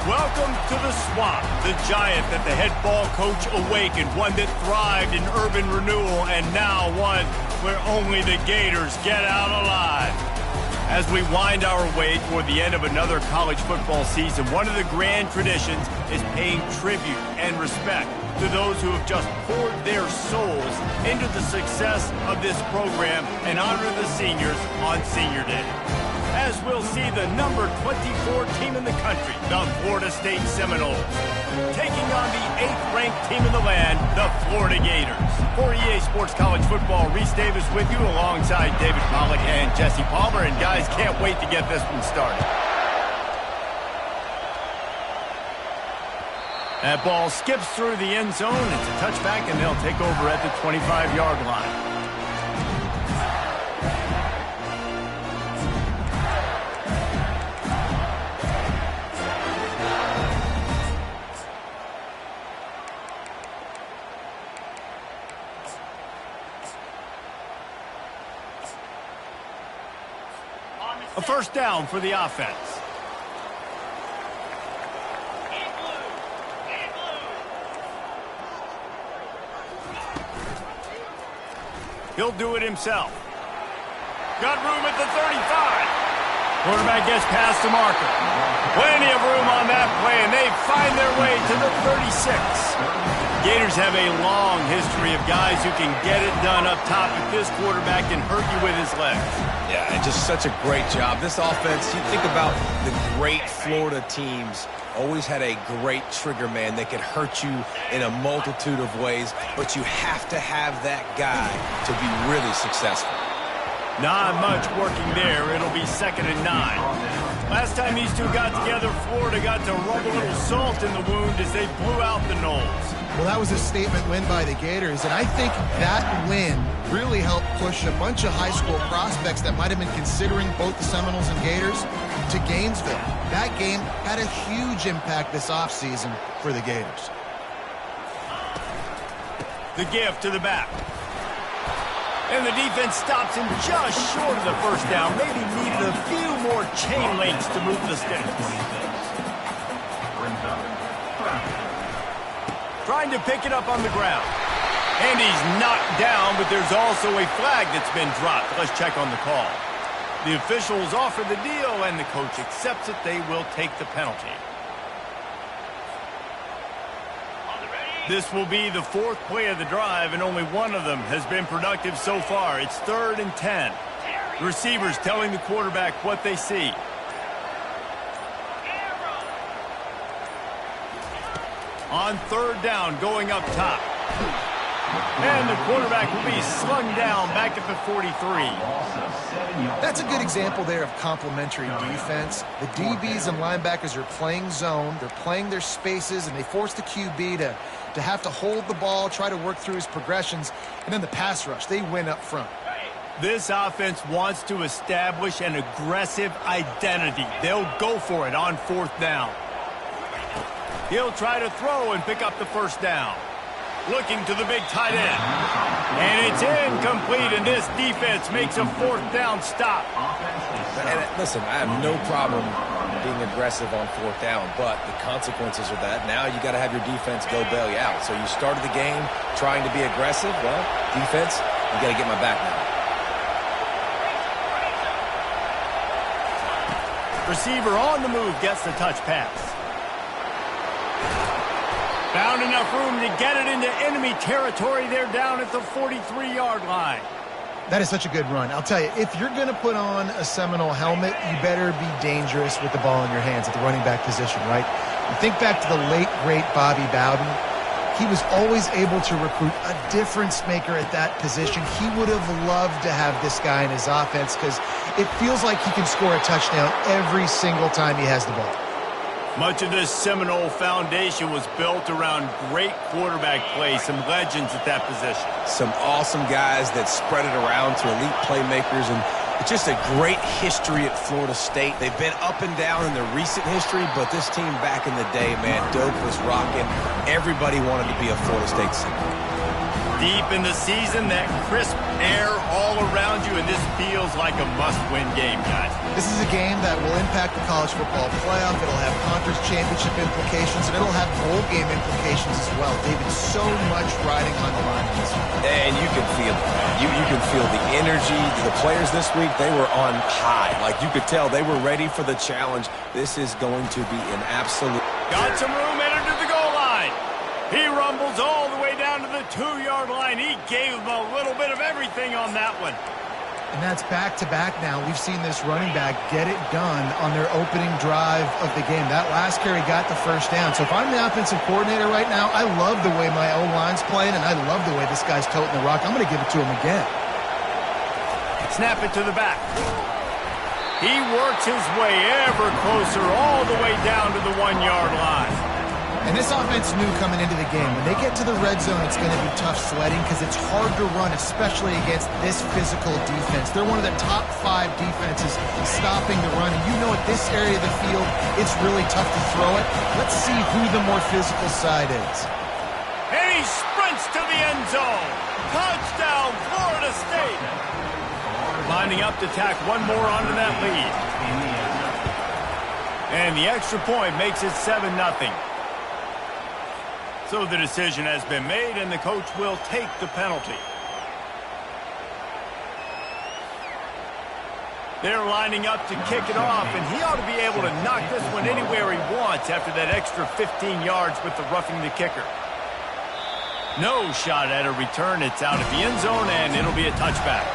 Welcome to the Swamp, the giant that the head ball coach awakened, one that thrived in urban renewal, and now one where only the Gators get out alive. As we wind our way toward the end of another college football season, one of the grand traditions is paying tribute and respect to those who have just poured their souls into the success of this program and honor the seniors on Senior Day. As we'll see the number 24 team in the country, the Florida State Seminoles, taking on the 8th-ranked team in the land, the Florida Gators. For EA Sports College Football, Reese Davis with you alongside David Pollack and Jesse Palmer. And guys, can't wait to get this one started. That ball skips through the end zone. It's a touchback, and they'll take over at the 25-yard line. A first down for the offense. He'll do it himself. Got room at the 35. Quarterback gets past the marker. Plenty of room on that play, and they find their way to the 36. Gators have a long history of guys who can get it done up top, but this quarterback can hurt you with his legs. Yeah, and just such a great job. This offense, you think about the great Florida teams, always had a great trigger man that could hurt you in a multitude of ways, but you have to have that guy to be really successful. Not much working there. It'll be 2nd and 9. Last time these two got together, Florida got to rub a little salt in the wound as they blew out the Noles. Well, that was a statement win by the Gators, and I think that win really helped push a bunch of high school prospects that might have been considering both the Seminoles and Gators to Gainesville. That game had a huge impact this offseason for the Gators. The give to the back. And the defense stops him just short of the first down. Maybe needed a few more chain links to move the sticks. Trying to pick it up on the ground. And he's knocked down, but there's also a flag that's been dropped. Let's check on the call. The officials offer the deal, and the coach accepts it. They will take the penalty. This will be the fourth play of the drive, and only one of them has been productive so far. It's 3rd and 10. The receivers telling the quarterback what they see. On 3rd down, going up top. And the quarterback will be slung down back at the 43. That's a good example there of complementary defense. The DBs and linebackers are playing zone. They're playing their spaces, and they force the QB to have to hold the ball, try to work through his progressions, and then the pass rush. They win up front. This offense wants to establish an aggressive identity. They'll go for it on 4th down. He'll try to throw and pick up the first down. Looking to the big tight end. And it's incomplete, and this defense makes a 4th down stop. And listen, I have no problem being aggressive on 4th down, but the consequences are that now you got to have your defense go bail you out. So you started the game trying to be aggressive. Well, defense, you got to get my back now. Receiver on the move gets the touch pass. Found enough room to get it into enemy territory. They're down at the 43-yard line. That is such a good run. I'll tell you, if you're going to put on a Seminole helmet, you better be dangerous with the ball in your hands at the running back position, right? You think back to the late, great Bobby Bowden. He was always able to recruit a difference maker at that position. He would have loved to have this guy in his offense because it feels like he can score a touchdown every single time he has the ball. Much of this Seminole foundation was built around great quarterback play, some legends at that position. Some awesome guys that spread it around to elite playmakers, and it's just a great history at Florida State. They've been up and down in the recent history, but this team back in the day, man, Doak was rocking. Everybody wanted to be a Florida State Seminole. Deep in the season, that crisp air all around you, and this feels like a must-win game, guys. This is a game that will impact the college football playoff. It'll have conference championship implications, and it'll have bowl game implications as well. David, so much riding on the line in this one. And you can feel it. You can feel the energy. The players this week, they were on high. Like, you could tell they were ready for the challenge. This is going to be an absolute... Got some room headed to the goal line. He rumbles all the way down to the 2-yard line. He gave him a little bit of everything on that one. And that's back-to-back now. We've seen this running back get it done on their opening drive of the game. That last carry got the first down. So if I'm the offensive coordinator right now, I love the way my O-line's playing, and I love the way this guy's toting the rock. I'm going to give it to him again. Snap it to the back. He works his way ever closer all the way down to the 1-yard line. And this offense knew coming into the game, when they get to the red zone, it's going to be tough sledding because it's hard to run, especially against this physical defense. They're one of the top 5 defenses stopping the run. And you know at this area of the field, it's really tough to throw it. Let's see who the more physical side is. And he sprints to the end zone. Touchdown, Florida State. Lining up to tack one more onto that lead. And the extra point makes it 7-0. So the decision has been made, and the coach will take the penalty. They're lining up to kick it off, and he ought to be able to knock this one anywhere he wants after that extra 15 yards with the roughing the kicker. No shot at a return. It's out of the end zone, and it'll be a touchback.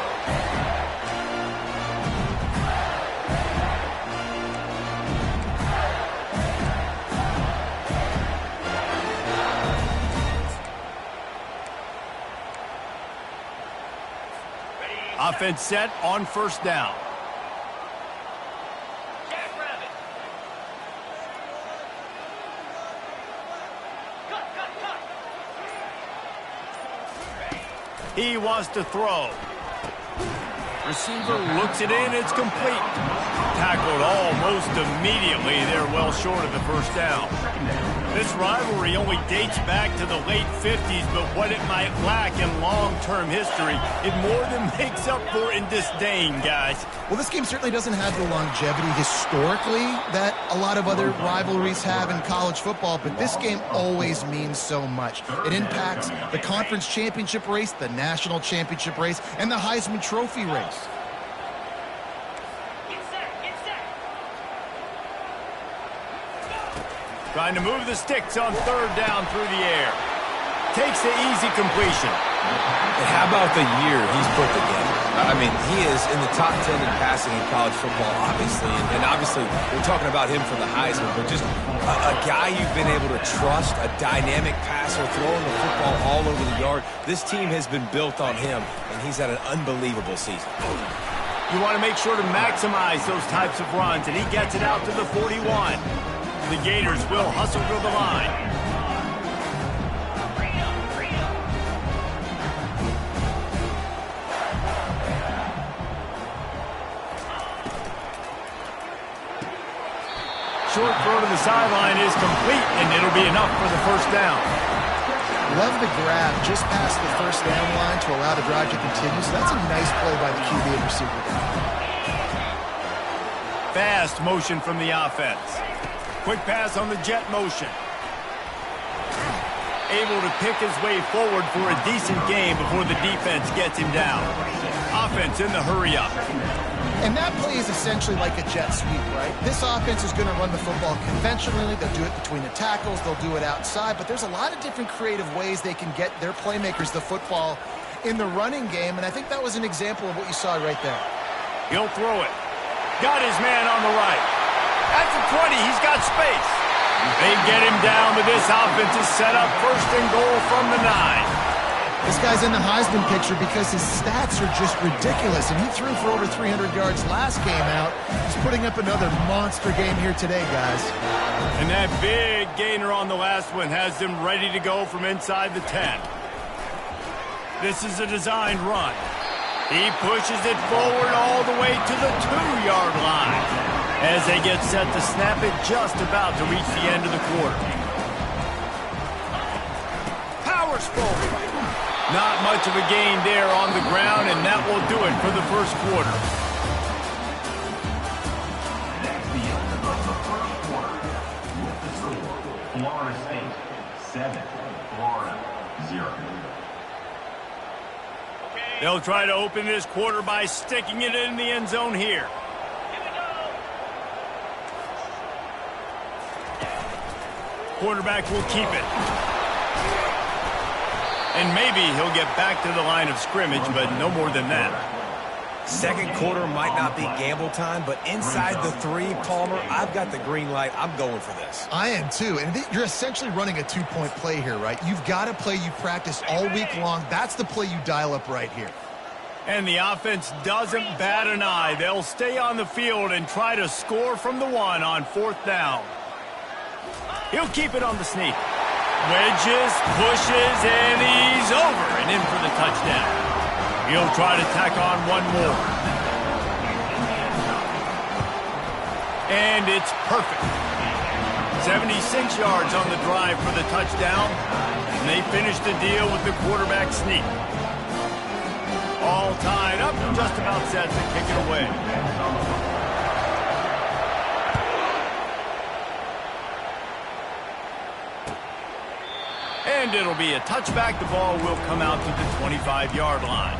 Offense set on first down. He wants to throw. Receiver looks it in. It's complete. Tackled almost immediately. They're well short of the first down. This rivalry only dates back to the late 50s, but what it might lack in long-term history, it more than makes up for in disdain, guys. Well, this game certainly doesn't have the longevity historically that a lot of other rivalries have in college football, but this game always means so much. It impacts the conference championship race, the national championship race, and the Heisman Trophy race. Trying to move the sticks on third down through the air. Takes the easy completion. And how about the year he's put together? I mean, he is in the top 10 in passing in college football, obviously. And obviously, we're talking about him for the Heisman, but just a guy you've been able to trust, a dynamic passer, throwing the football all over the yard. This team has been built on him, and he's had an unbelievable season. You want to make sure to maximize those types of runs, and he gets it out to the 41. The Gators will hustle to the line. Short throw to the sideline is complete, and it'll be enough for the first down. Love the grab just past the first down line to allow the drive to continue, so that's a nice play by the QB and receiver. Fast motion from the offense. Quick pass on the jet motion. Able to pick his way forward for a decent game before the defense gets him down. Offense in the hurry-up. And that play is essentially like a jet sweep, right? This offense is going to run the football conventionally. They'll do it between the tackles. They'll do it outside. But there's a lot of different creative ways they can get their playmakers the football in the running game. And I think that was an example of what you saw right there. He'll throw it. Got his man on the right. At the 20, he's got space. They get him down, but this offense is set up first and goal from the 9. This guy's in the Heisman picture because his stats are just ridiculous, and he threw for over 300 yards last game out. He's putting up another monster game here today, guys. And that big gainer on the last one has them ready to go from inside the 10. This is a designed run. He pushes it forward all the way to the 2-yard line as they get set to snap it just about to reach the end of the quarter. Powers forward. Not much of a gain there on the ground, and that will do it for the first quarter. That's the end of the first quarter. With the score, Florida State 7, Florida 0. They'll try to open this quarter by sticking it in the end zone here. Quarterback will keep it. And maybe he'll get back to the line of scrimmage, but no more than that. Second quarter might not be gamble time, but inside the 3, Palmer, I've got the green light. I'm going for this. I am too, and you're essentially running a 2-point play here, right? You've got a play you practice all week long. That's the play you dial up right here. And the offense doesn't bat an eye. They'll stay on the field and try to score from the 1 on 4th down. He'll keep it on the sneak. Wedges, pushes, and he's over and in for the touchdown. He'll try to tack on one more. And it's perfect. 76 yards on the drive for the touchdown. And they finish the deal with the quarterback sneak. All tied up, just about set to kick it away. And it'll be a touchback. The ball will come out to the 25-yard line.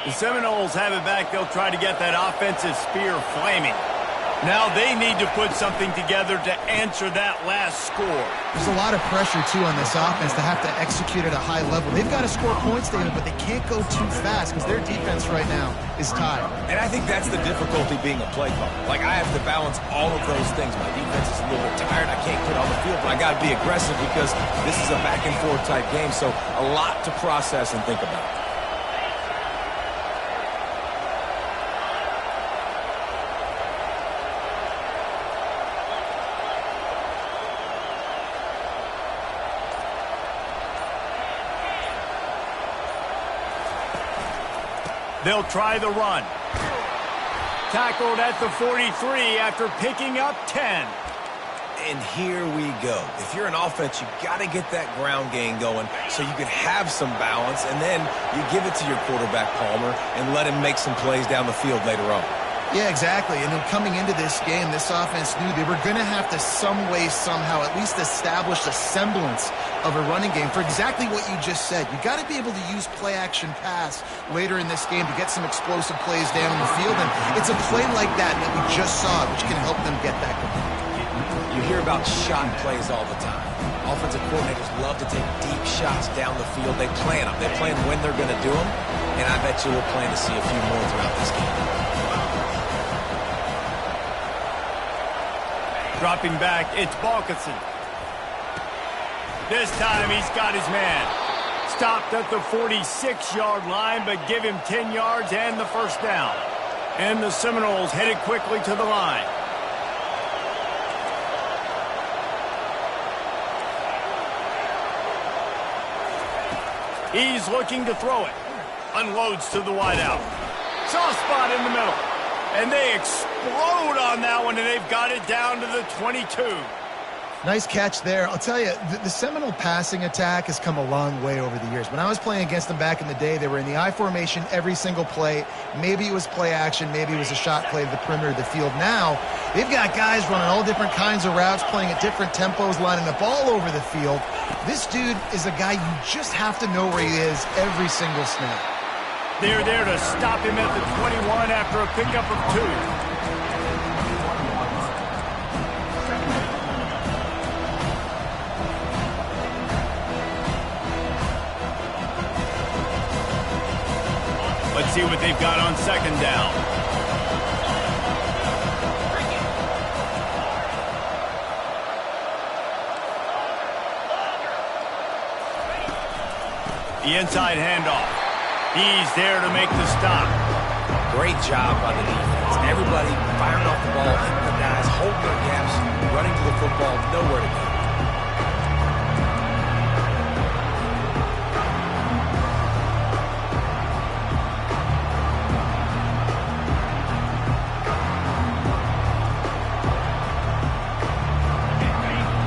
The Seminoles have it back. They'll try to get that offensive spear flaming. Now they need to put something together to answer that last score. There's a lot of pressure, too, on this offense to have to execute at a high level. They've got to score points, David, but they can't go too fast because their defense right now is tired. And I think that's the difficulty being a play caller. Like, I have to balance all of those things. My defense is a little bit tired. I can't get on the field, but I got to be aggressive because this is a back-and-forth type game, so a lot to process and think about. They'll try the run. Tackled at the 43 after picking up 10. And here we go. If you're an offense, you got to get that ground game going so you can have some balance, and then you give it to your quarterback, Palmer, and let him make some plays down the field later on. Yeah, exactly. And then coming into this game, this offense knew they were going to have to some way, somehow, at least establish a semblance of a running game for exactly what you just said. You got to be able to use play-action pass later in this game to get some explosive plays down in the field. And it's a play like that we just saw, which can help them get that going. You hear about shot plays all the time. Offensive coordinators love to take deep shots down the field. They plan them. They plan when they're going to do them. And I bet you we'll plan to see a few more throughout this game. Dropping back, it's Balkinson. This time he's got his man. Stopped at the 46-yard line, but give him 10 yards and the first down. And the Seminoles headed quickly to the line. He's looking to throw it. Unloads to the wideout. Soft spot in the middle. And they explode on that one, and they've got it down to the 22. Nice catch there. I'll tell you, the Seminole passing attack has come a long way over the years. When I was playing against them back in the day, they were in the I formation every single play. Maybe it was play action. Maybe it was a shot play to the perimeter of the field. Now, they've got guys running all different kinds of routes, playing at different tempos, lining up all over the field. This dude is a guy you just have to know where he is every single snap. They're there to stop him at the 21 after a pickup of 2. Let's see what they've got on second down. The inside handoff. He's there to make the stop. Great job by the defense. Everybody firing off the ball, hitting the guys, holding their gaps, running to the football, nowhere to go.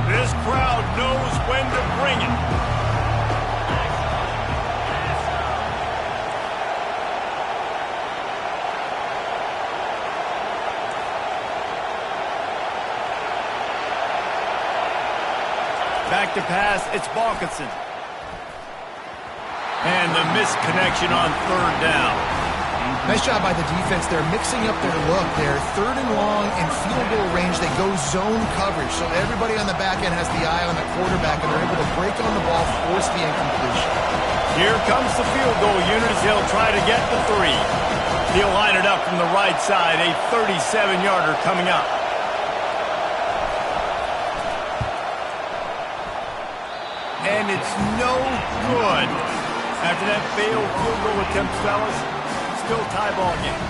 This crowd knows when to bring it. Back to pass, it's Balkinson. And the misconnection on third down. Nice job by the defense. They're mixing up their look. They're third and long and field goal range. They go zone coverage. So everybody on the back end has the eye on the quarterback, and they're able to break on the ball, force the incompletion. Here comes the field goal unit as he'll try to get the 3. He'll line it up from the right side, a 37-yarder coming up. And it's no good. After that failed field goal attempt, fellas, still tie ball game.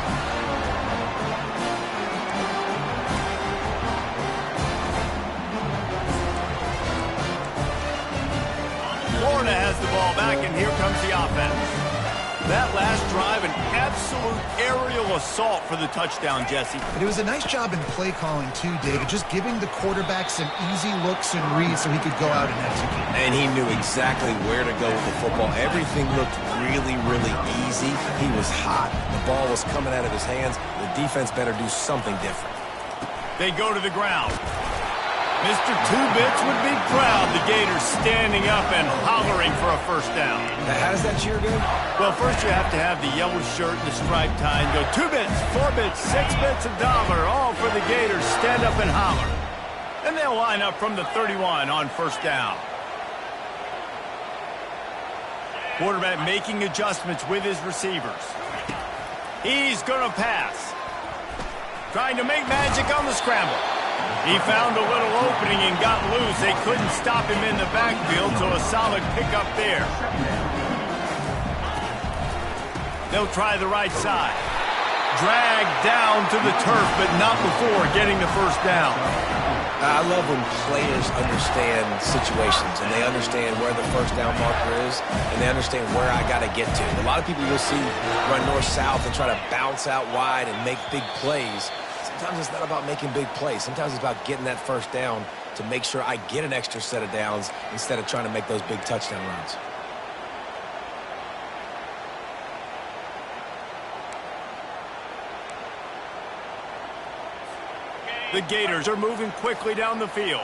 Florida has the ball back, and here comes the offense. That last drive, an absolute aerial assault for the touchdown, Jesse. But it was a nice job in play calling, too, David, just giving the quarterback some easy looks and reads so he could go out and execute. And he knew exactly where to go with the football. Everything looked really, really easy. He was hot. The ball was coming out of his hands. The defense better do something different. They go to the ground. Mr. Two-Bits would be proud. The Gators standing up and hollering for a first down. Now, how does that cheer go? Well, first you have to have the yellow shirt and the striped tie and go 2 bits, 4 bits, 6 bits, $1, all for the Gators. Stand up and holler. And they'll line up from the 31 on first down. Quarterback making adjustments with his receivers. He's going to pass. Trying to make magic on the scramble. He found a little opening and got loose. They couldn't stop him in the backfield, so a solid pickup there. They'll try the right side. Dragged down to the turf, but not before getting the first down. I love when players understand situations and they understand where the first down marker is and they understand where I got to get to. A lot of people you'll see run north-south and try to bounce out wide and make big plays. Sometimes it's not about making big plays. Sometimes it's about getting that first down to make sure I get an extra set of downs instead of trying to make those big touchdown runs. The Gators are moving quickly down the field.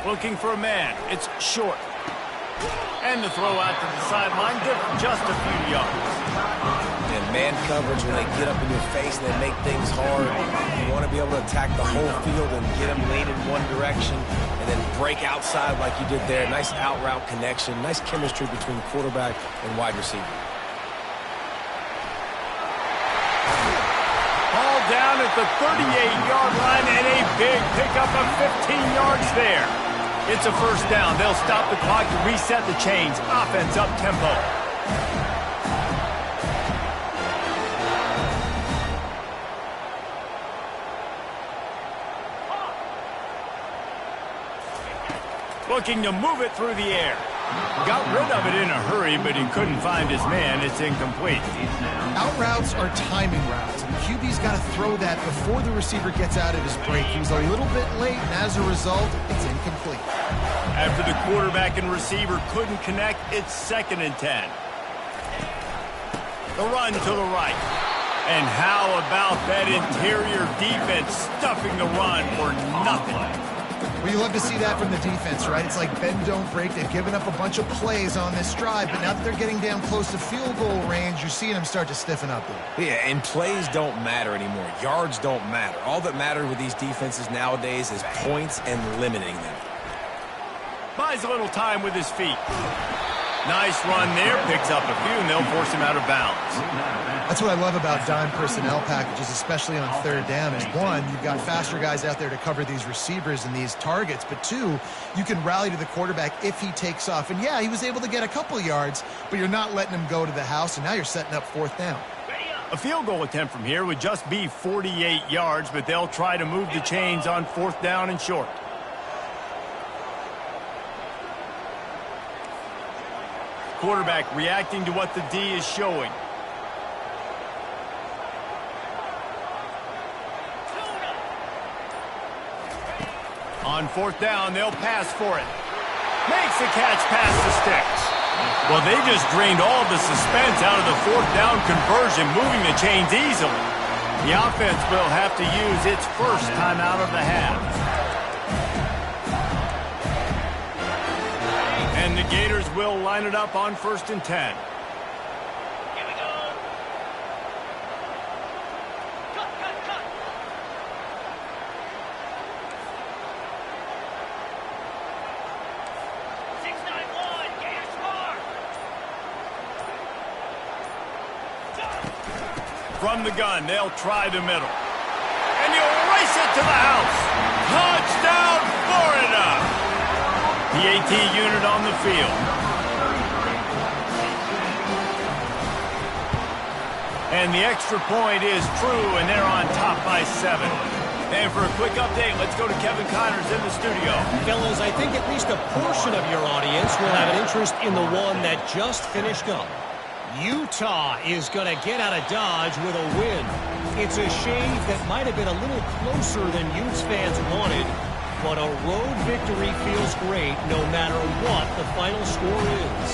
Looking for a man. It's short. And the throw out to the sideline, just a few yards. And man coverage, when they get up in your face and they make things hard, you want to be able to attack the whole field and get them lean in one direction and then break outside like you did there. Nice out route connection, nice chemistry between quarterback and wide receiver. Ball down at the 38-yard line and a big pickup of 15 yards there. It's a first down. They'll stop the clock to reset the chains. Offense up tempo. Looking to move it through the air. Got rid of it in a hurry, but he couldn't find his man. It's incomplete. Out routes are timing routes. And QB's got to throw that before the receiver gets out of his break. He was a little bit late, and as a result, it's incomplete. After the quarterback and receiver couldn't connect, it's 2nd and 10. The run to the right. And how about that interior defense stuffing the run for nothing? Well, you love to see that from the defense, right? It's like bend, don't break. They've given up a bunch of plays on this drive, but now that they're getting down close to field goal range, you're seeing them start to stiffen up there. Yeah, and plays don't matter anymore. Yards don't matter. All that matters with these defenses nowadays is points and limiting them. Buys a little time with his feet. Nice run there. Picks up a few, and they'll force him out of bounds. That's what I love about dime personnel packages, especially on 3rd down, is one, you've got faster guys out there to cover these receivers and these targets, but two, you can rally to the quarterback if he takes off. And yeah, he was able to get a couple yards, but you're not letting him go to the house, and now you're setting up 4th down. A field goal attempt from here would just be 48 yards, but they'll try to move the chains on 4th down and short. Quarterback reacting to what the D is showing. On 4th down, they'll pass for it. Makes the catch past the sticks. Well, they just drained all the suspense out of the 4th down conversion, moving the chains easily. The offense will have to use its first timeout of the half. And the Gators will line it up on 1st and 10. Here we go. Cut. 6-9-1, Gators score. From the gun, they'll try the middle. And you'll race it to the house. Touchdown, Florida! The AT unit on the field. And the extra point is true, and they're on top by 7. And for a quick update, let's go to Kevin Connors in the studio. Fellas, I think at least a portion of your audience will have an interest in the one that just finished up. Utah is going to get out of Dodge with a win. It's a shave that might have been a little closer than Utes fans wanted, but a road victory feels great no matter what the final score is.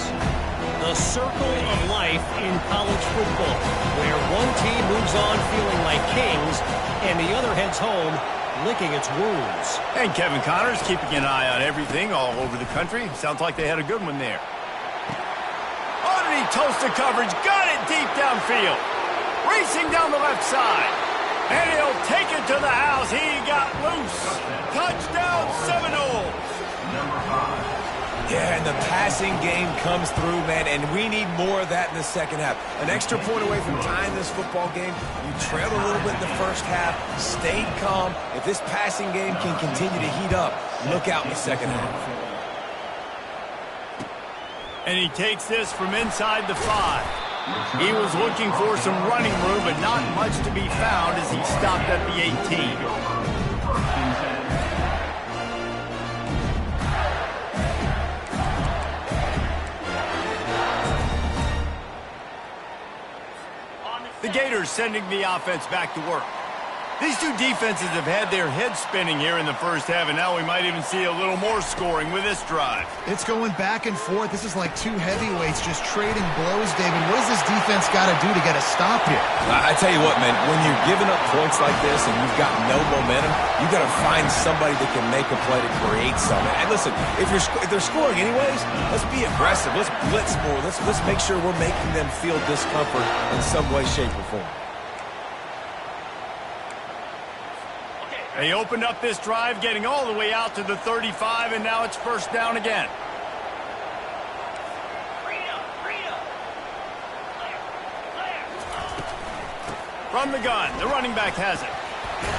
The circle of life in college football, where one team moves on feeling like kings and the other heads home licking its wounds. And Kevin Connors keeping an eye on everything all over the country. Sounds like they had a good one there. Underneath toasted coverage, got it deep downfield. Racing down the left side. And he'll take it to the house. He got loose. Touchdown Seminoles. Yeah, and the passing game comes through, man, and we need more of that in the second half. An extra point away from tying this football game. You trailed a little bit in the first half, stayed calm. If this passing game can continue to heat up, look out in the second half. And he takes this from inside the 5. He was looking for some running room, but not much to be found as he stopped at the 18. The Gators sending the offense back to work. These two defenses have had their heads spinning here in the first half, and now we might even see a little more scoring with this drive. It's going back and forth. This is like two heavyweights just trading blows, David. What does this defense got to do to get a stop here? I tell you what, man, when you're giving up points like this and you've got no momentum, you got to find somebody that can make a play to create something. And listen, if they're scoring anyways, let's be aggressive. Let's blitz more. Let's make sure we're making them feel discomfort in some way, shape, or form. They opened up this drive, getting all the way out to the 35, and now it's first down again. From the gun, the running back has it.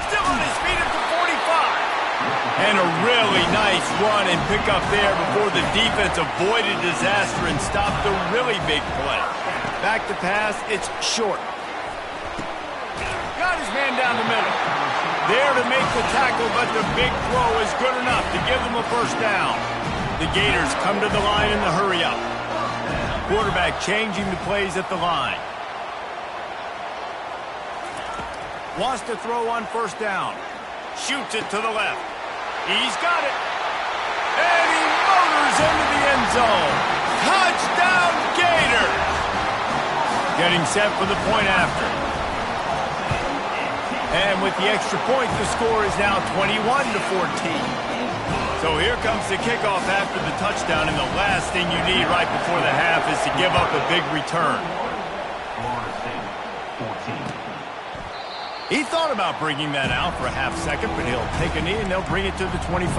Still on his feet at the 45. And a really nice run and pick up there before the defense avoided disaster and stopped the really big play. Back to pass, it's short. Got his man down the middle. There to make the tackle, but the big throw is good enough to give them a first down. The Gators come to the line in the hurry-up. Quarterback changing the plays at the line. Wants to throw on first down. Shoots it to the left. He's got it. And he motors into the end zone. Touchdown, Gators! Getting set for the point after. And with the extra point, the score is now 21-14. So here comes the kickoff after the touchdown, and the last thing you need right before the half is to give up a big return. He thought about bringing that out for a half second, but he'll take a knee and they'll bring it to the 25.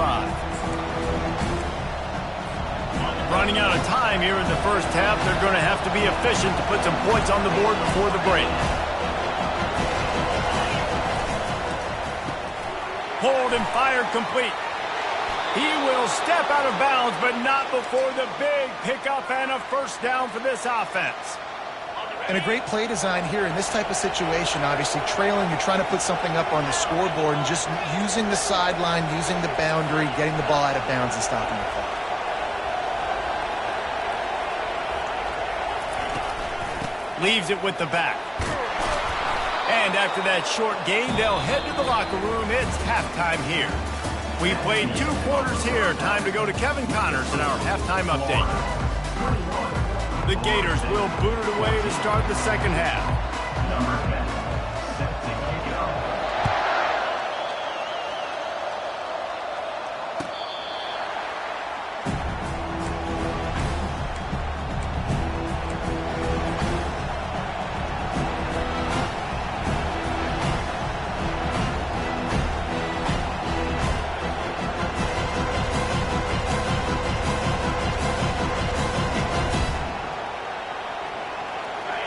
Running out of time here in the first half, they're going to have to be efficient to put some points on the board before the break. Hold and fired complete. He will step out of bounds, but not before the big pickup and a first down for this offense. And a great play design here in this type of situation. Obviously, trailing, you're trying to put something up on the scoreboard and just using the sideline, using the boundary, getting the ball out of bounds and stopping the clock. Leaves it with the back. And after that short gain, they'll head to the locker room. It's halftime here. We played 2 quarters here. Time to go to Kevin Connors in our halftime update. The Gators will boot it away to start the second half. Number 10, set to kick off.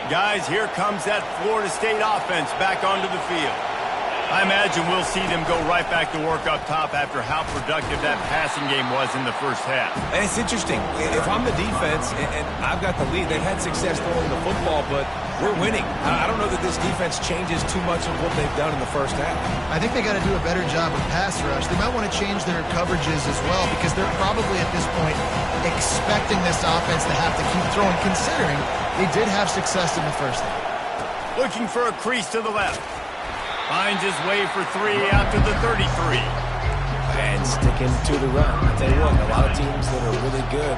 Guys, here comes that Florida State offense back onto the field. I imagine we'll see them go right back to work up top after how productive that passing game was in the first half. And it's interesting. If I'm the defense and I've got the lead, they've had success throwing the football, but we're winning. I don't know that this defense changes too much of what they've done in the first half. I think they got to do a better job of pass rush. They might want to change their coverages as well because they're probably at this point expecting this offense to have to keep throwing, considering they did have success in the first half. Looking for a crease to the left. Finds his way for 3 out to the 33. and sticking to the run. I tell you what, a lot of teams that are really good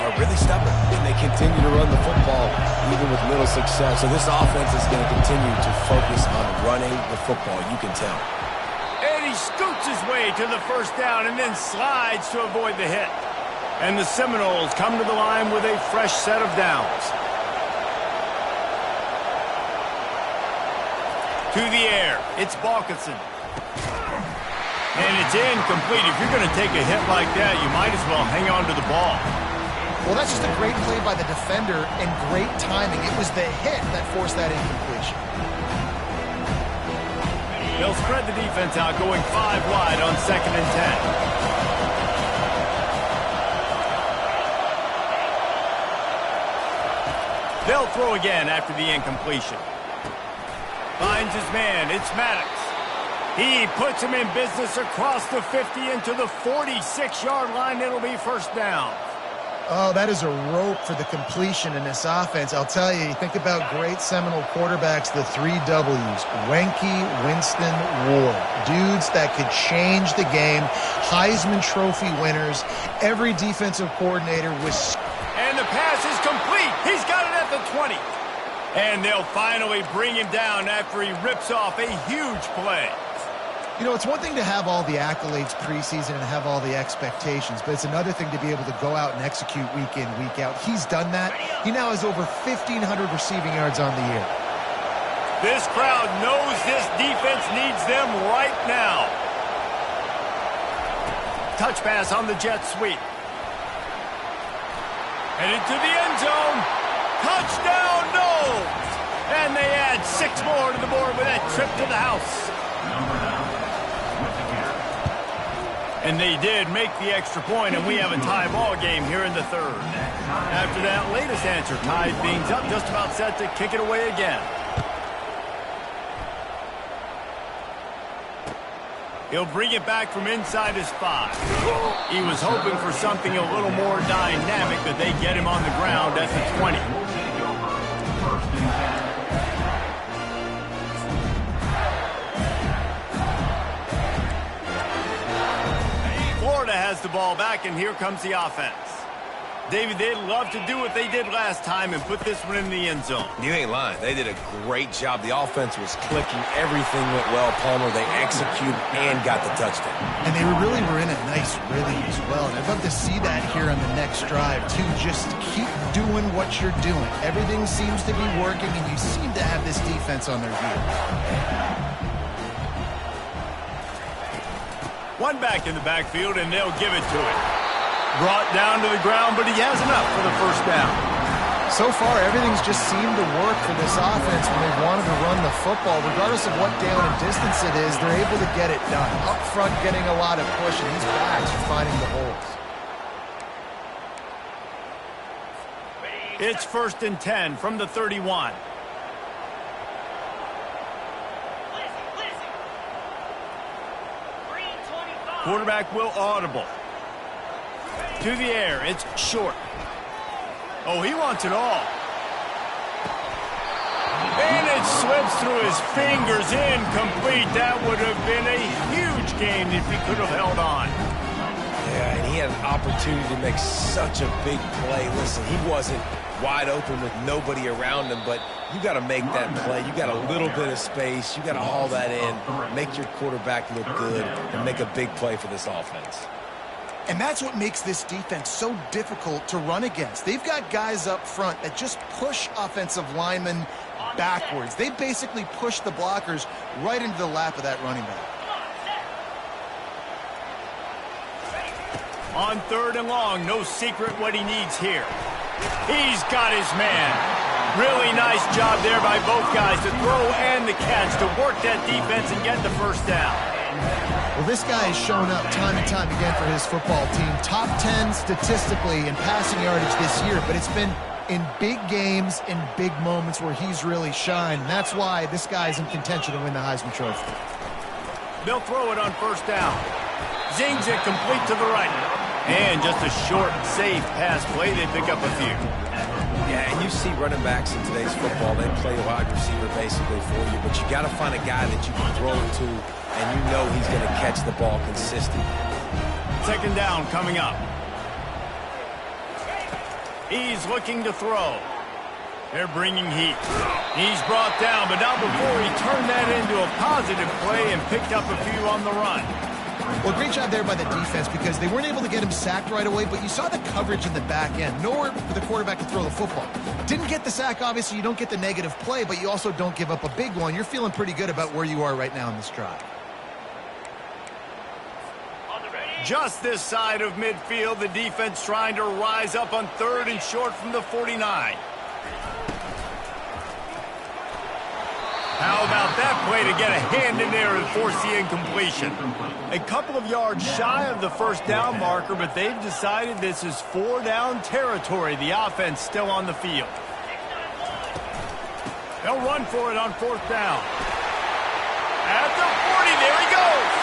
are really stubborn, and they continue to run the football even with little success. So this offense is going to continue to focus on running the football, you can tell. And he scoots his way to the first down and then slides to avoid the hit. And the Seminoles come to the line with a fresh set of downs. To the air, it's Balkinson. And it's incomplete. If you're going to take a hit like that, you might as well hang on to the ball. Well, that's just a great play by the defender and great timing. It was the hit that forced that incompletion. They'll spread the defense out, going 5 wide on 2nd and 10. They'll throw again after the incompletion. Finds his man. It's Maddox. He puts him in business across the 50 into the 46-yard line. It'll be first down. Oh, that is a rope for the completion in this offense. I'll tell you, you think about great Seminole quarterbacks, the 3 W's, Wenke, Winston, Ward. Dudes that could change the game, Heisman Trophy winners. Every defensive coordinator was... And the pass is complete. He's got it at the 20. And they'll finally bring him down after he rips off a huge play. You know, it's one thing to have all the accolades preseason and have all the expectations, but it's another thing to be able to go out and execute week in, week out. He's done that. He now has over 1,500 receiving yards on the year. This crowd knows this defense needs them right now. Touch pass on the jet sweep. Headed to the end zone. Touchdown, Noles! And they add 6 more to the board with that trip to the house. And they did make the extra point, and we have a tie ball game here in the 3rd. After that latest answer, tied things up, just about set to kick it away again. He'll bring it back from inside his 5. He was hoping for something a little more dynamic, but they get him on the ground at the 20. Florida has the ball back, and here comes the offense. David, they'd love to do what they did last time and put this one in the end zone. You ain't lying. They did a great job. The offense was clicking. Everything went well, Palmer. They executed and got the touchdown. And they really were in a nice rhythm as well. And I'd love to see that here on the next drive, too. Just keep doing what you're doing. Everything seems to be working, and you seem to have this defense on their heels. One back in the backfield, and they'll give it to him. Brought down to the ground, but he has enough for the first down. So far, everything's just seemed to work for this offense when they wanted to run the football. Regardless of what down and distance it is, they're able to get it done. Up front, getting a lot of push, and these backs are finding the holes. It's 1st and 10 from the 31. Quarterback will audible. To the air, it's short. Oh, he wants it all. And it slips through his fingers, incomplete. That would have been a huge game if he could have held on. Yeah, and he had an opportunity to make such a big play. Listen, he wasn't wide open with nobody around him, but you got to make that play. You got a little bit of space. You got to haul that in, make your quarterback look good, and make a big play for this offense. And that's what makes this defense so difficult to run against. They've got guys up front that just push offensive linemen backwards. They basically push the blockers right into the lap of that running back. On 3rd and long, no secret what he needs here. He's got his man. Really nice job there by both guys to throw and the catch to work that defense and get the first down. Well, this guy has shown up time and time again for his football team. Top 10 statistically in passing yardage this year, but it's been in big games, in big moments where he's really shined. And that's why this guy's in contention to win the Heisman Trophy. They'll throw it on first down. Zings it complete to the right. And just a short, safe pass play. They pick up a few. Yeah, and you see running backs in today's football, they play wide receiver basically for you, but you got to find a guy that you can throw it to, and you know he's going to catch the ball consistently. Second down coming up. He's looking to throw. They're bringing heat. He's brought down, but not before he turned that into a positive play and picked up a few on the run. Well, great job there by the defense because they weren't able to get him sacked right away, but you saw the coverage in the back end. Nowhere for the quarterback to throw the football. Didn't get the sack, obviously. You don't get the negative play, but you also don't give up a big one. You're feeling pretty good about where you are right now in this drive. Just this side of midfield, the defense trying to rise up on 3rd and short from the 49. How about that play to get a hand in there and force the incompletion? A couple of yards shy of the first down marker, but they've decided this is 4-down territory. The offense still on the field. They'll run for it on 4th down. At the 40, there he goes.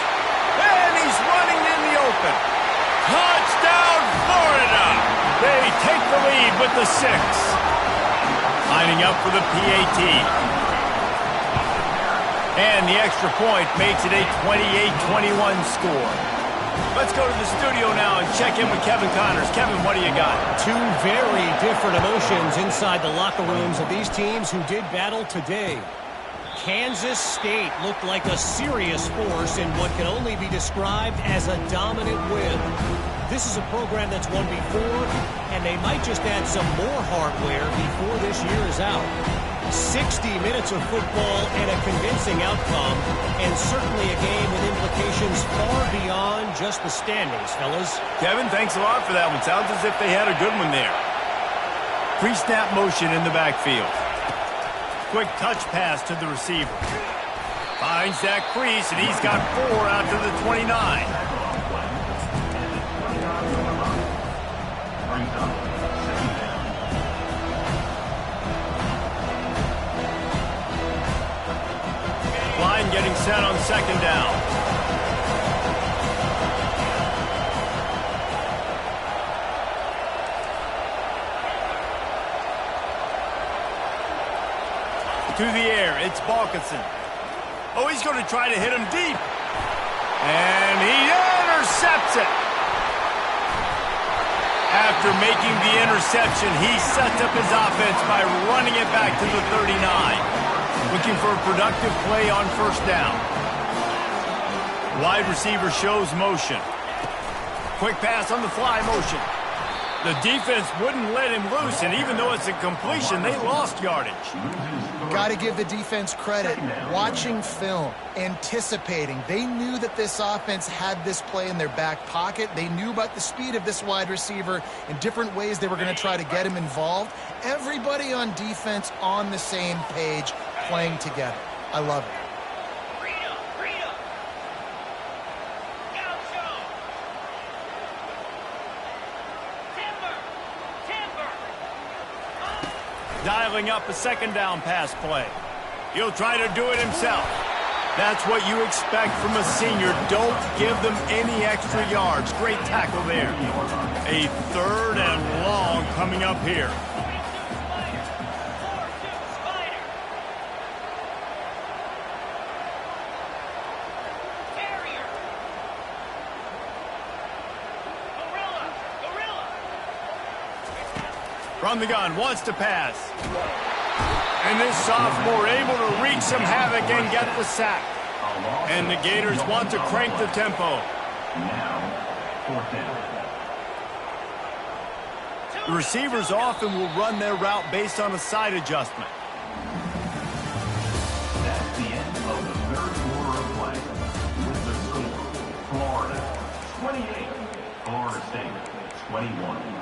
And he's running in the open. Touchdown, Florida! They take the lead with the 6. Lining up for the PAT. And the extra point makes it a 28-21 score. Let's go to the studio now and check in with Kevin Connors. Kevin, what do you got? Two very different emotions inside the locker rooms of these teams who did battle today. Kansas State looked like a serious force in what can only be described as a dominant win. This is a program that's won before, and they might just add some more hardware before this year is out. 60 minutes of football and a convincing outcome, and certainly a game with implications far beyond just the standings, fellas. Kevin, thanks a lot for that one. Sounds as if they had a good one there. Pre-snap motion in the backfield. Quick touch pass to the receiver. Finds that crease, and he's got 4 out to the 29. Line getting set on 2nd down. To the air, it's Balkinson. Oh, he's going to try to hit him deep. And he intercepts it. After making the interception, he sets up his offense by running it back to the 39. Looking for a productive play on 1st down. Wide receiver shows motion. Quick pass on the fly motion. The defense wouldn't let him loose, and even though it's a completion, they lost yardage. Got to give the defense credit. Watching film, anticipating. They knew that this offense had this play in their back pocket. They knew about the speed of this wide receiver and different ways they were going to try to get him involved. Everybody on defense on the same page, playing together. I love it. Dialing up a 2nd down pass play. He'll try to do it himself. That's what you expect from a senior. Don't give them any extra yards. Great tackle there. A 3rd and long coming up here. From the gun, wants to pass. And this sophomore able to wreak some havoc and get the sack. And the Gators want to crank the tempo. Now, 4th down. The receivers often will run their route based on a side adjustment. That's the end of the 3rd quarter of play. With the score, Florida 28, Florida State 21.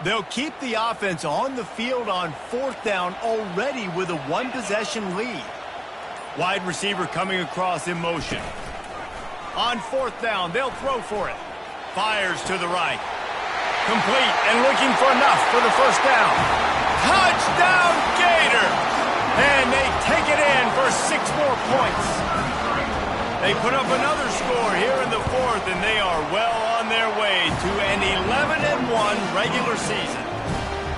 They'll keep the offense on the field on 4th down already with a 1-possession lead. Wide receiver coming across in motion. On 4th down, they'll throw for it. Fires to the right. Complete and looking for enough for the 1st down. Touchdown Gators! And they take it in for 6 more points. They put up another score here in the 4th, and they are well on their way to an 11-1 regular season.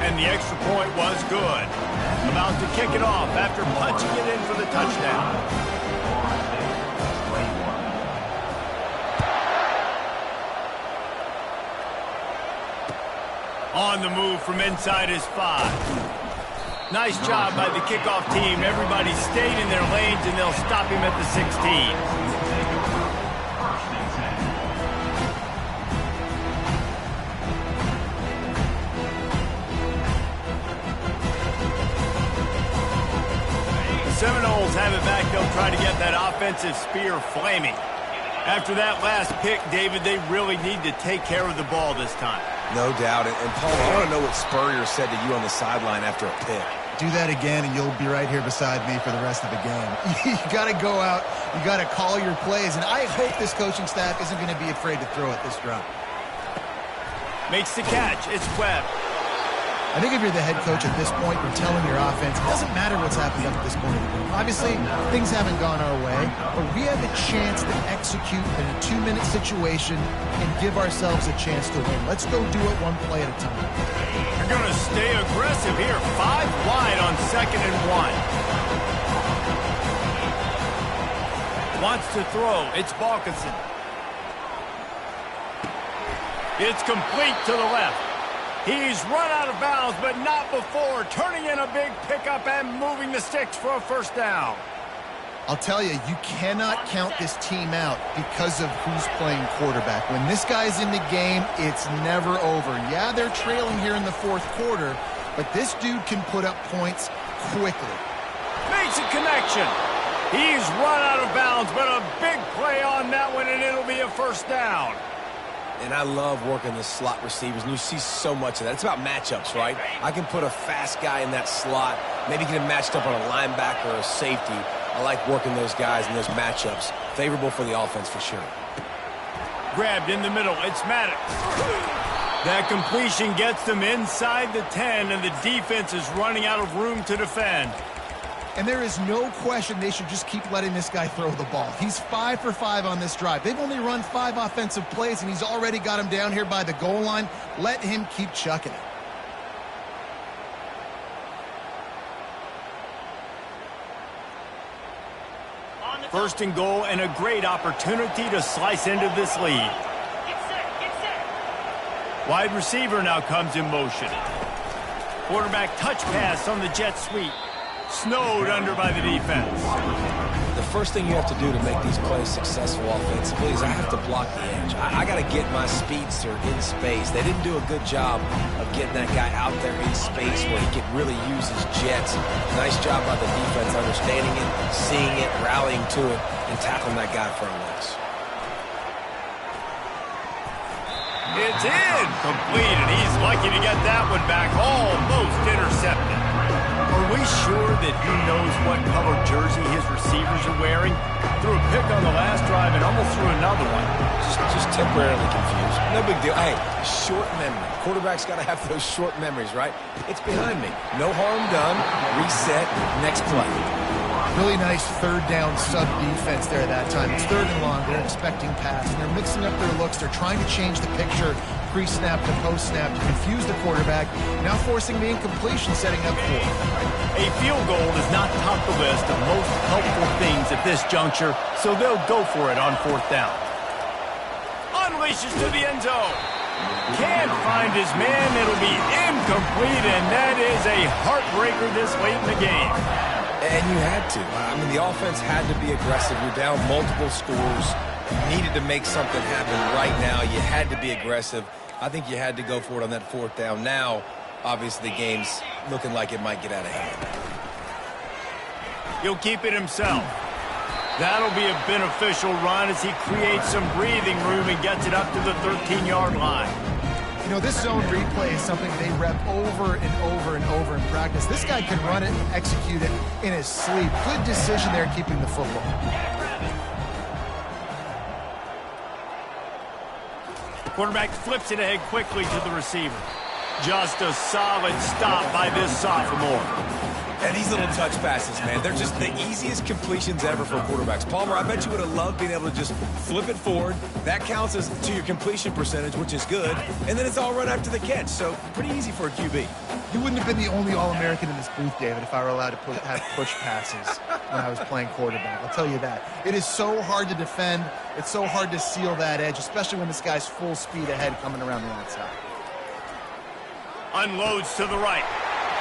And the extra point was good. About to kick it off after punching it in for the touchdown. On the move from inside his 5. Nice job by the kickoff team. Everybody stayed in their lanes, and they'll stop him at the 16. Seminoles have it back. They'll try to get that offensive spear flaming. After that last pick, David, they really need to take care of the ball this time. No doubt. And Paul, I want to know what Spurrier said to you on the sideline after a pick. Do that again, and you'll be right here beside me for the rest of the game. You got to go out. You got to call your plays. And I hope this coaching staff isn't going to be afraid to throw it this drive. Makes the catch. It's Webb. I think if you're the head coach at this point, you're telling your offense, it doesn't matter what's happened up at this point of the game. Obviously, things haven't gone our way, but we have a chance to execute in a 2-minute situation and give ourselves a chance to win. Let's go do it one play at a time. You're going to stay aggressive here. 5 wide on 2nd and 1. Wants to throw. It's Balkinson. It's complete to the left. He's run out of bounds, but not before turning in a big pickup and moving the sticks for a first down. I'll tell you, you cannot count this team out because of who's playing quarterback. When this guy's in the game, it's never over. Yeah, they're trailing here in the 4th quarter, but this dude can put up points quickly. Makes a connection. He's run out of bounds, but a big play on that one, and it'll be a first down. And I love working the slot receivers, and you see so much of that. It's about matchups, right? I can put a fast guy in that slot, maybe get him matched up on a linebacker or a safety. I like working those guys in those matchups. Favorable for the offense for sure. Grabbed in the middle. It's Maddox. That completion gets them inside the 10, and the defense is running out of room to defend. And there is no question they should just keep letting this guy throw the ball. He's 5 for 5 on this drive. They've only run 5 offensive plays, and he's already got him down here by the goal line. Let him keep chucking it. First and goal, and a great opportunity to slice into this lead. Get set, get set. Wide receiver now comes in motion. Quarterback touch pass on the jet sweep. Snowed under by the defense. The first thing you have to do to make these plays successful offensively is I have to block the edge. I got to get my speedster in space. They didn't do a good job of getting that guy out there in space where he could really use his jets. Nice job by the defense understanding it, seeing it, rallying to it, and tackling that guy for a loss. It's in. Complete, and he's lucky to get that one back. Almost intercepted. Are we sure that he knows what color jersey his receivers are wearing? Threw a pick on the last drive and almost threw another one. Just temporarily confused. No big deal. Hey, short memory. Quarterback's got to have those short memories, right? It's behind me. No harm done. Reset. Next play. Really nice 3rd down sub-defense there that time. It's 3rd and long. They're expecting pass, and they're mixing up their looks. They're trying to change the picture pre-snap to post-snap to confuse the quarterback, now forcing the incompletion, setting up for it. A field goal does not top the list of most helpful things at this juncture, so they'll go for it on 4th down. Unleashes to the end zone. Can't find his man. It'll be incomplete, and that is a heartbreaker this late in the game. And you had to. I mean, the offense had to be aggressive. You're down multiple scores. You needed to make something happen right now. You had to be aggressive. I think you had to go for it on that 4th down. Now, obviously, the game's looking like it might get out of hand. He'll keep it himself. That'll be a beneficial run as he creates some breathing room and gets it up to the 13-yard line. You know, this zone replay is something they rep over and over and over in practice. This guy can run it and execute it in his sleep. Good decision there keeping the football. Quarterback flips it ahead quickly to the receiver. Just a solid stop by this sophomore. And these little touch passes, man, they're just the easiest completions ever for quarterbacks. Palmer, I bet you would have loved being able to just flip it forward. That counts as to your completion percentage, which is good. And then it's all run after the catch, so pretty easy for a QB. He wouldn't have been the only All-American in this booth, David, if I were allowed to have push passes when I was playing quarterback. I'll tell you that. It is so hard to defend. It's so hard to seal that edge, especially when this guy's full speed ahead coming around the outside. Unloads to the right.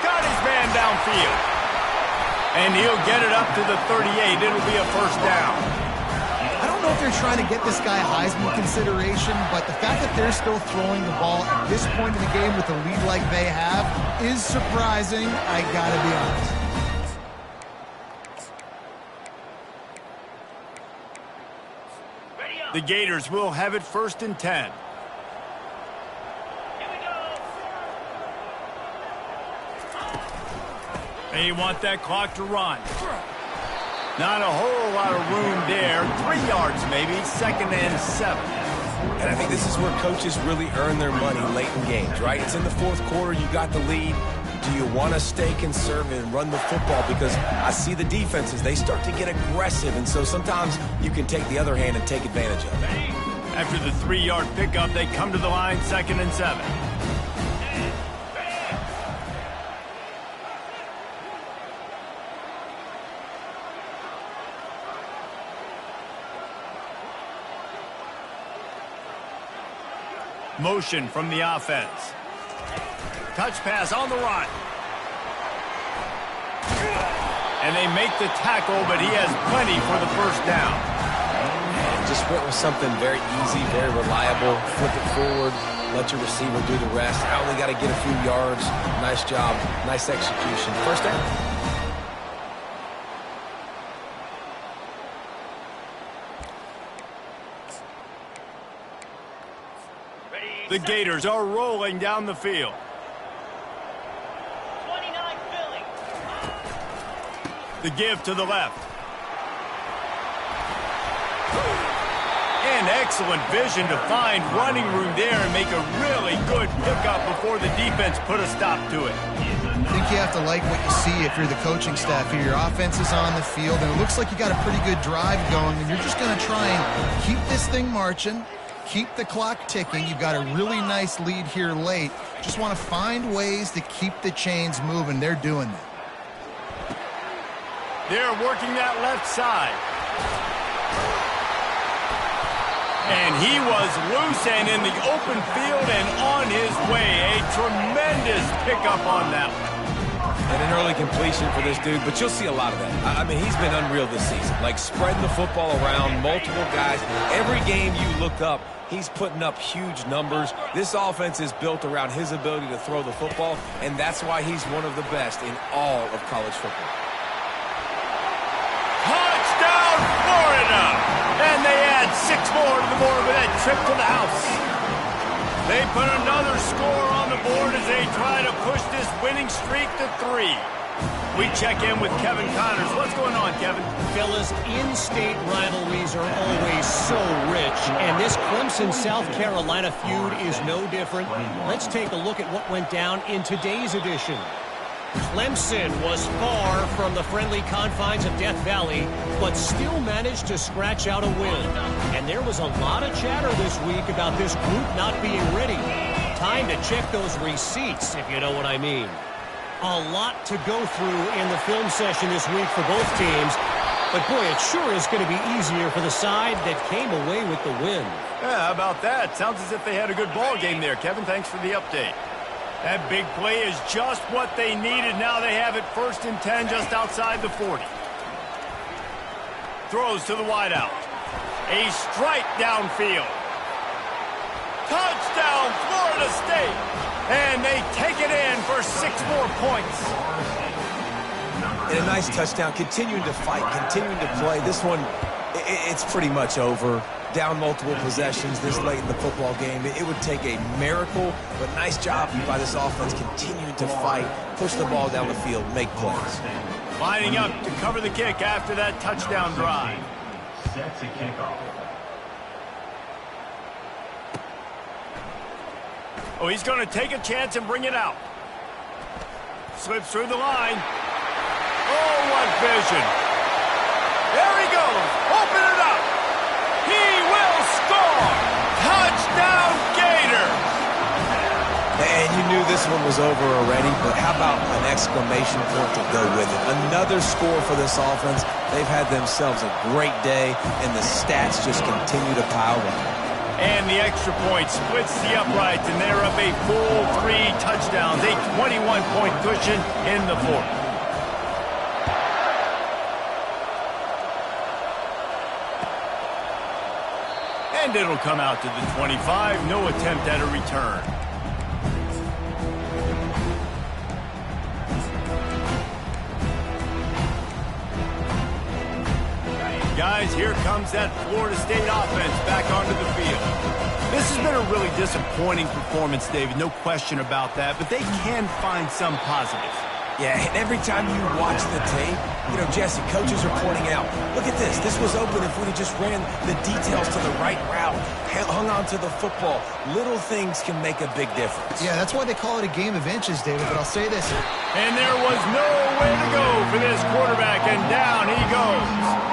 Got his man downfield. And he'll get it up to the 38. It'll be a first down. I don't know if they're trying to get this guy Heisman consideration, but the fact that they're still throwing the ball at this point in the game with a lead like they have is surprising, I gotta be honest. The Gators will have it 1st and 10. They want that clock to run. Not a whole lot of room there. 3 yards maybe, 2nd and 7. And I think this is where coaches really earn their money late in games, right? It's in the 4th quarter, you got the lead. Do you want to stay conservative and run the football? Because I see the defenses, they start to get aggressive, and so sometimes you can take the other hand and take advantage of it. After the 3-yard pickup, they come to the line, 2nd and 7. Motion from the offense. Touch pass on the run. And they make the tackle, but he has plenty for the first down. Just went with something very easy, very reliable. Flip it forward, let your receiver do the rest. I only got to get a few yards. Nice job, nice execution. First down. The Gators are rolling down the field. 29 Philly. The give to the left. And excellent vision to find running room there and make a really good pickup before the defense put a stop to it. I think you have to like what you see if you're the coaching staff here. Your offense is on the field, and it looks like you got a pretty good drive going, and you're just going to try and keep this thing marching. Keep the clock ticking. You've got a really nice lead here late. Just want to find ways to keep the chains moving. They're doing that. They're working that left side. And he was loose and in the open field and on his way. A tremendous pickup on that one. And an early completion for this dude, but you'll see a lot of that. I mean, he's been unreal this season. Like, spreading the football around, multiple guys. Every game you look up, he's putting up huge numbers. This offense is built around his ability to throw the football, and that's why he's one of the best in all of college football. Touchdown, Florida! And they add 6 more to the board with that trip to the house. They put another score on the board as they try to push this winning streak to 3. We check in with Kevin Connors. What's going on, Kevin? Fellas, in-state rivalries are always so rich, and this Clemson-South Carolina feud is no different. Let's take a look at what went down in today's edition. Clemson was far from the friendly confines of Death Valley, but still managed to scratch out a win. And there was a lot of chatter this week about this group not being ready. Time to check those receipts, if you know what I mean. A lot to go through in the film session this week for both teams. But boy, it sure is going to be easier for the side that came away with the win. Yeah, how about that? Sounds as if they had a good ball game there, Kevin. Thanks for the update. That big play is just what they needed. Now they have it 1st and 10 just outside the 40. Throws to the wideout. A strike downfield. Touchdown, Florida State. And they take it in for 6 more points. And a nice touchdown, continuing to fight, continuing to play. This one, it's pretty much over. Down multiple possessions this late in the football game. It would take a miracle, but nice job by this offense continuing to fight, push the ball down the field, make plays. Lining up to cover the kick after that touchdown drive. Set to kickoff. Oh, he's going to take a chance and bring it out. Slips through the line. Oh, what vision. There he goes. Open it up. He will score. Touchdown, Gators. And you knew this one was over already, but how about an exclamation point to go with it? Another score for this offense. They've had themselves a great day, and the stats just continue to pile up. And the extra point splits the uprights, and they're up a full 3 touchdowns, a 21-point cushion in the fourth. And it'll come out to the 25. No attempt at a return. Guys, here comes that Florida State offense back onto the field. This has been a really disappointing performance, David, no question about that, but they can find some positives. Yeah, and every time you watch the tape, Jesse, coaches are pointing out, look at this. This was open if we'd have just ran the details to the right route, hung on to the football. Little things can make a big difference. Yeah, that's why they call it a game of inches, David, but I'll say this. And there was no way to go for this quarterback, and down he goes.